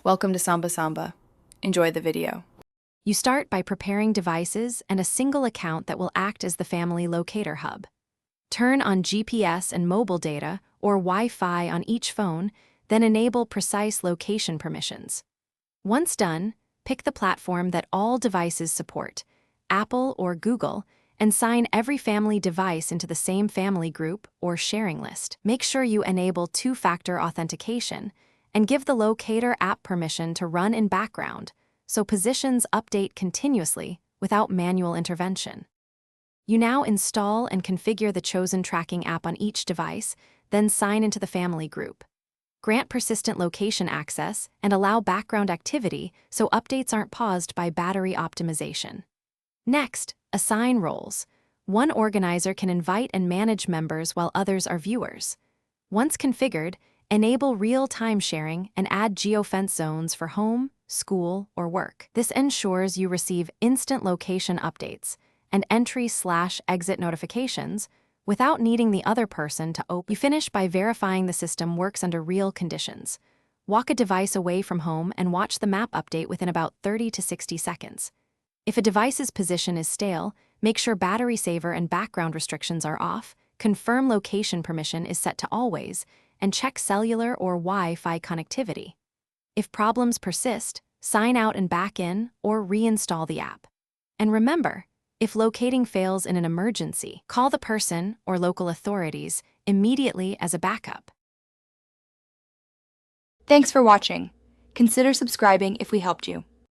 Welcome to Samba Samba. Enjoy the video. You start by preparing devices and a single account that will act as the family locator hub. Turn on GPS and mobile data or Wi-Fi on each phone, then enable precise location permissions. Once done, pick the platform that all devices support, Apple or Google, and sign every family device into the same family group or sharing list. Make sure you enable two-factor authentication and give the locator app permission to run in background so positions update continuously without manual intervention. You now install and configure the chosen tracking app on each device, then sign into the family group. Grant persistent location access and allow background activity so updates aren't paused by battery optimization. Next, assign roles. One organizer can invite and manage members while others are viewers. Once configured, enable real-time sharing and add geofence zones for home, school, or work. This ensures you receive instant location updates and entry/exit notifications without needing the other person to open. You finish by verifying the system works under real conditions. Walk a device away from home and watch the map update within about 30 to 60 seconds. If a device's position is stale, make sure battery saver and background restrictions are off, confirm location permission is set to always, and check cellular or Wi-Fi connectivity. If problems persist, sign out and back in or reinstall the app. And remember, if locating fails in an emergency, call the person or local authorities immediately as a backup. Thanks for watching. Consider subscribing if we helped you.